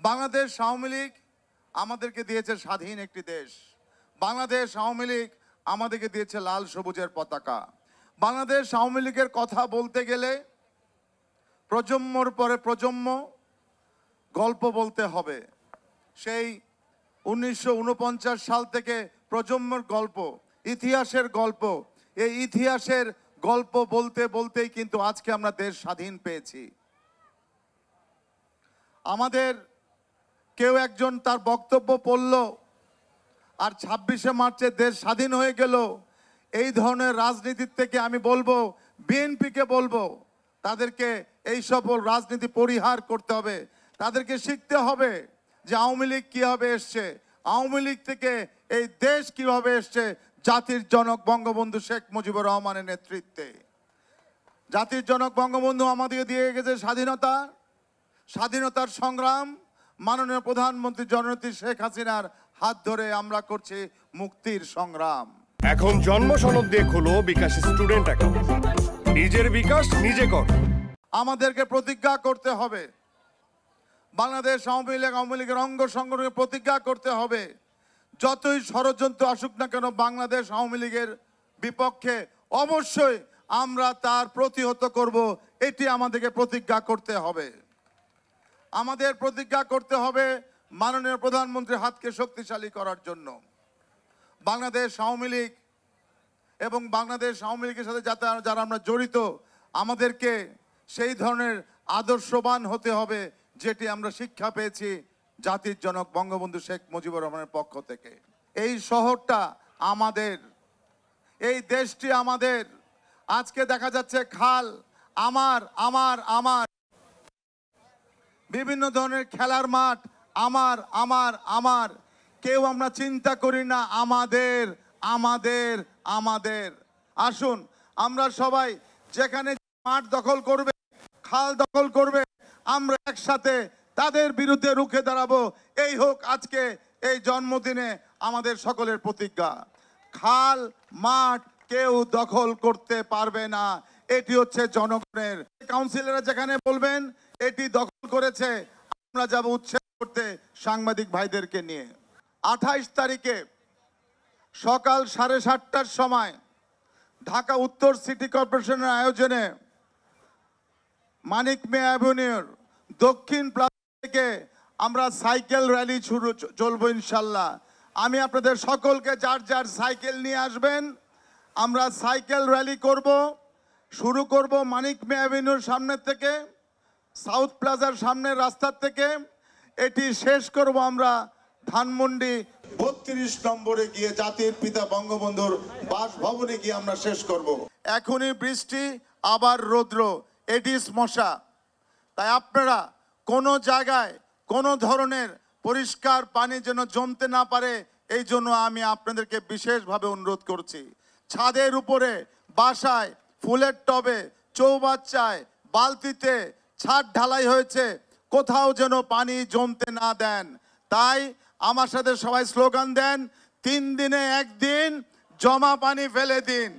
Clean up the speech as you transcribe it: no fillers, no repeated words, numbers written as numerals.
বাংলাদেশ আওয়ামী লীগ আমাদেরকে দিয়েছে স্বাধীন একটি দেশ। বাংলাদেশ আওয়ামী লীগ আমাদেরকে দিয়েছে লাল সবুজের পতাকা। বাংলাদেশ আওয়ামী লীগের কথা বলতে গেলে প্রজন্মর পরে প্রজন্ম গল্প বলতে হবে। সেই 1949 সাল থেকে প্রজন্মের গল্প, ইতিহাসের গল্প। এই ইতিহাসের গল্প বলতে বলতেই কিন্তু আজকে আমরা দেশ স্বাধীন পেয়েছি। আমাদের কেউ একজন তার বক্তব্য পড়ল আর 26শে মার্চে দেশ স্বাধীন হয়ে গেল, এই ধরনের রাজনীতির থেকে আমি বলবো, বিএনপিকে বলবো, তাদেরকে এই সকল রাজনীতি পরিহার করতে হবে। তাদেরকে শিখতে হবে যে আওয়ামী লীগ কীভাবে এসছে, আওয়ামী লীগ থেকে এই দেশ কীভাবে এসছে জাতির জনক বঙ্গবন্ধু শেখ মুজিবুর রহমানের নেতৃত্বে। জাতির জনক বঙ্গবন্ধু আমাদেরকে দিয়ে গেছে স্বাধীনতা, স্বাধীনতার সংগ্রাম। মাননীয় প্রধানমন্ত্রী জননেত্রী শেখ হাসিনার হাত ধরে আমরা করছি মুক্তির সংগ্রাম। এখন জন্ম সনদ দিয়ে খোলো বিকাশ স্টুডেন্ট অ্যাকাউন্ট। নিজের বিকাশ নিজে কর। আমাদেরকে প্রতিজ্ঞা করতে হবে, বাংলাদেশ আওয়ামী লীগের অঙ্গ সংগঠনের প্রতিজ্ঞা করতে হবে, যতই ষড়যন্ত্র আসুক না কেন বাংলাদেশ আওয়ামী লীগের বিপক্ষে অবশ্যই আমরা তার প্রতিহত করব। এটি আমাদেরকে প্রতিজ্ঞা করতে হবে। আমাদের প্রতিজ্ঞা করতে হবে মাননীয় প্রধানমন্ত্রীর হাতকে শক্তিশালী করার জন্য। বাংলাদেশ আওয়ামী লীগ এবং বাংলাদেশ আওয়ামী লীগের সাথে যারা আমরা জড়িত, আমাদেরকে সেই ধরনের আদর্শবান হতে হবে যেটি আমরা শিক্ষা পেয়েছি জাতির জনক বঙ্গবন্ধু শেখ মুজিবুর রহমানের পক্ষ থেকে। এই শহরটা আমাদের, এই দেশটি আমাদের। আজকে দেখা যাচ্ছে খাল আমার আমার আমার, বিভিন্ন ধরনের খেলার মাঠ আমার আমার আমার। কেউ আমরা চিন্তা করি না আমাদের আমাদের আমাদের। আসুন আমরা সবাই যেখানে মাঠ দখল করবে, খাল দখল করবে, আমরা একসাথে তাদের বিরুদ্ধে রুখে দাঁড়াবো। এই হোক আজকে এই জন্মদিনে আমাদের সকলের প্রতিজ্ঞা। খাল মাঠ কেউ দখল করতে পারবে না, এটি হচ্ছে জনগণের। কাউন্সিলররা যেখানে বলবেন এটি দখল করেছে, আমরা যাব উচ্ছেদ করতে সাংবাদিক ভাইদেরকে নিয়ে। 28 তারিখে সকাল 7:30টার সময় ঢাকা উত্তর সিটি কর্পোরেশনের আয়োজনে মানিক মে অ্যাভিনিউর দক্ষিণ প্লাজা থেকে আমরা সাইকেল র্যালি চলবো ইনশাল্লাহ। আমি আপনাদের সকলকে যার যার সাইকেল নিয়ে আসবেন, আমরা সাইকেল র্যালি করব। শুরু করব মানিক মে অ্যাভিনিউর সামনের থেকে, সাউথ প্লাজার সামনের রাস্তার থেকে। এটি শেষ করব আমরা ধানমন্ডি 32 নম্বরে গিয়ে জাতির পিতা বঙ্গবন্ধুর বাসভবনে গিয়ে আমরা শেষ করব। এখনই বৃষ্টি আবার রৌদ্র, এডিস মশা। তাই আপনারা কোনো জায়গায় কোনো ধরনের পরিষ্কার পানি যেন জমতে না পারে, এই জন্য আমি আপনাদেরকে বিশেষভাবে অনুরোধ করছি। ছাদের উপরে, বাসায়, ফুলের টবে, চৌবাচ্চায়, বালতিতে ছাদ ঢালাই হয়েছে, কোথাও যেন পানি জমতে না দেন। তাই আমার সাথে সবাই স্লোগান দেন, 3 দিনে 1 দিন জমা পানি ফেলে দিন।